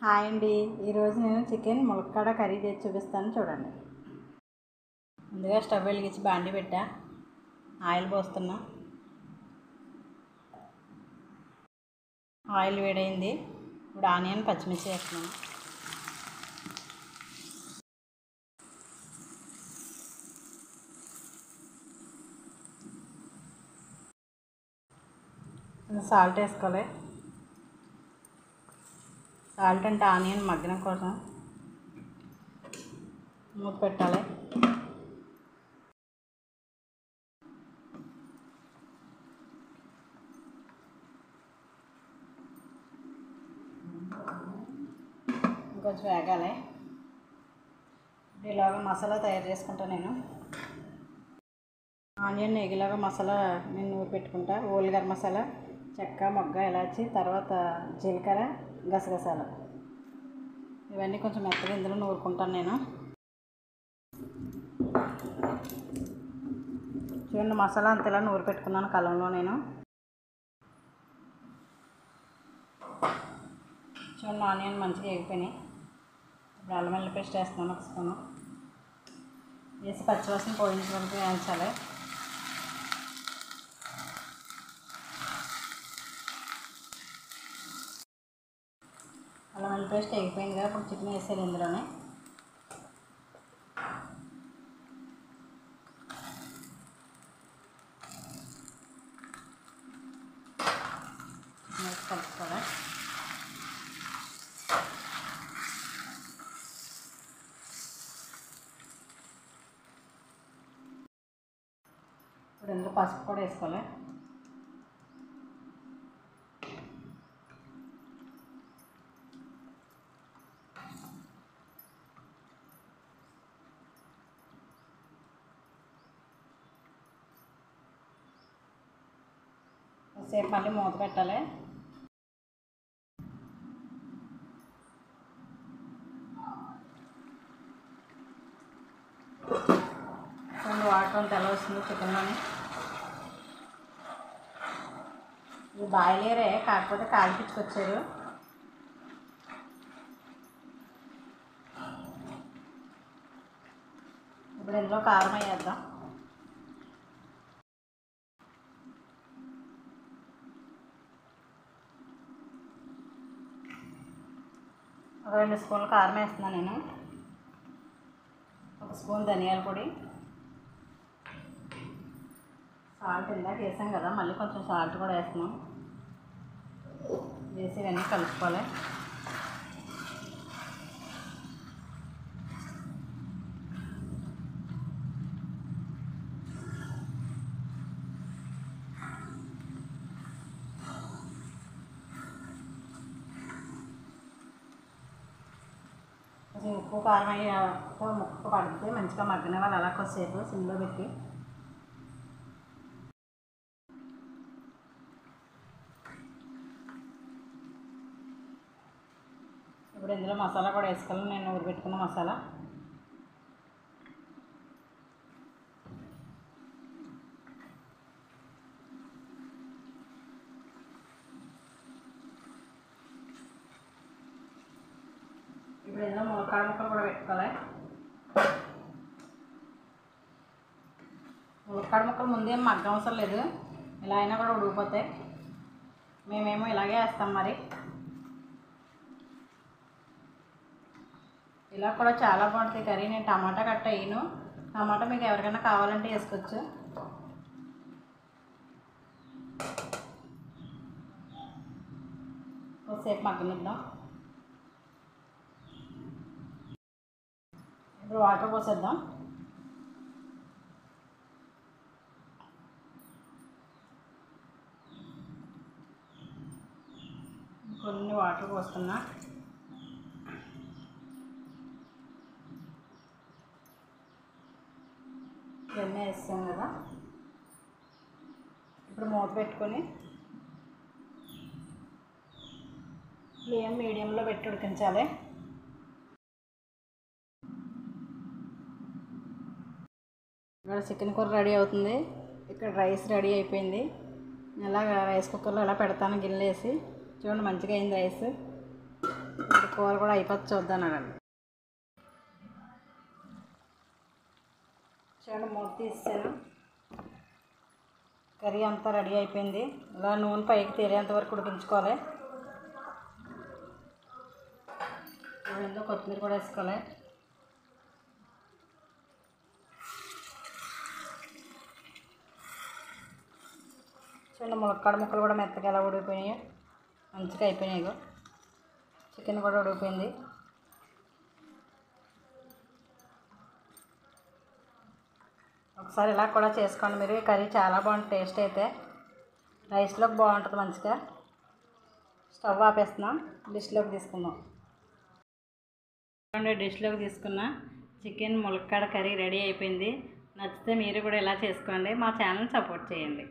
Hi అండి. ఈరోజు నేను చికెన్ ములక్కాడ కర్రీ చేసి చూపిస్తాను చూడండి. ముందుగా స్టవ్ వెలిగించి బాండి పెట్టా, ఆయిల్ పోస్తున్నా. ఆయిల్ వేడైంది. ఇప్పుడు ఆనియన్ పచ్చిమిర్చి వేస్తున్నాను. సాల్ట్ వేసుకోవాలి. సాల్ట్ అంటే ఆనియన్ మగ్గడం కోసం మూత పెట్టాలి. ఇంకొంచెం వేగాలి. ఇలాగ మసాలా తయారు చేసుకుంటా నేను. ఆనియన్ ఎగిలాగా మసాలా నేను నూరి పెట్టుకుంటా. ఓల్గర్ మసాలా, చెక్క, మొగ్గ, ఇలాచి, తర్వాత జీలకర్ర, గసగసాలు ఇవన్నీ కొంచెం మెత్తగా ఇందులో నూరుకుంటాను నేను. చూడండి, మసాలా అంత ఇలా నూరి పెట్టుకున్నాను కలంలో నేను. చూడండి, ఆనియన్ మంచిగా ఎగిపోయినాయి. ఇప్పుడు అల్లం వెల్లుల్లి పేస్ట్ వేస్తున్నాను, ఒక స్పూను వేసి పచ్చివాసన పోయించే వరకు వేయించాలి. అల్లం వెల్లుల్లి పేస్ట్ ఎగిపోయింది కదా, ఇప్పుడు చికెన్ వేసేది ఇందులోనే. కలుపుకోవాలి. ఇప్పుడు ఇందులో పసుపు కూడా వేసుకోవాలి. సేపు మళ్ళీ మూత పెట్టాలి. రెండు వాటర్ అంతా ఎలా వస్తుంది చికెన్లోని. ఇది బాయిలేరే, కాకపోతే కాల్పించుకొచ్చారు. ఇప్పుడు ఇందులో కారం వేద్దాం. ఒక 2 స్పూన్లు కారం వేస్తున్నాను నేను. 1 స్పూన్ ధనియాల పొడి, సాల్ట్ ఇందాక వేసాం కదా, మళ్ళీ కొంచెం సాల్ట్ కూడా వేస్తున్నాం. వేసి ఇవన్నీ కలుపుకోవాలి. కొంచెం ఉప్పు కారం అయ్యి ముక్క పడితే మంచిగా మగ్గనే వాళ్ళు అలా కొద్దిసేపు సిమ్లో పెట్టి. ఇప్పుడు ఇందులో మసాలా కూడా వేసుకోవాలి. నేను ఊరబెట్టుకున్న మసాలా. ఇప్పుడు ఇందులో ములక్కాడ ముక్కలు కూడా పెట్టుకోవాలి. ములక్కాడ ముక్కలు ముందేం మగ్గ అవసరం లేదు, ఇలా అయినా కూడా ఉడికిపోతాయి. మేమేమో ఇలాగే వేస్తాం. మరి ఇలా కూడా చాలా బాగుంటుంది కర్రీ. నేను టమాటా కట్ట వేయను. టమాటా మీకు ఎవరికైనా కావాలంటే వేసుకోవచ్చు. కొద్దిసేపు మగ్గనిద్దాం. ఇప్పుడు వాటర్ పోసేద్దాం. కొన్ని వాటర్ పోస్తున్నా. ఇవన్నీ వేస్తాం కదా. ఇప్పుడు మూత పెట్టుకొని ఫ్లేమ్ మీడియంలో పెట్టి ఉడికించాలి. ఇక్కడ చికెన్ కూర రెడీ అవుతుంది. ఇక్కడ రైస్ రెడీ అయిపోయింది. ఇలా రైస్ కుక్కర్లో ఎలా పెడతాను గిన్నెలు వేసి. చూడండి, మంచిగా అయింది రైస్. ఇప్పుడు కూర కూడా అయిపోతే చూద్దానండి. చూడండి, మూత తీసాను. కర్రీ అంతా రెడీ అయిపోయింది. ఇలా నూనె పైకి తేలేంత వరకు ఉడికించుకోవాలి. ఇందులో కొత్తిమీర కూడా వేసుకోవాలి. చూడండి, ములక్కాడ ముక్కలు కూడా మెత్తగా ఎలా ఉడికిపోయినాయో, మంచిగా అయిపోయినాయి. చికెన్ కూడా ఉడికిపోయింది. ఒకసారి ఇలా కూడా చేసుకోండి మీరు. ఈ కర్రీ చాలా బాగుంటుంది. టేస్ట్ అయితే రైస్లోకి బాగుంటుంది మంచిగా. స్టవ్ ఆపేస్తున్నాం. డిష్లోకి తీసుకుందాం. డిష్లోకి తీసుకున్న చికెన్ ములక్కాడ కర్రీ రెడీ అయిపోయింది. నచ్చితే మీరు కూడా ఇలా చేసుకోండి. మా ఛానల్ సపోర్ట్ చేయండి.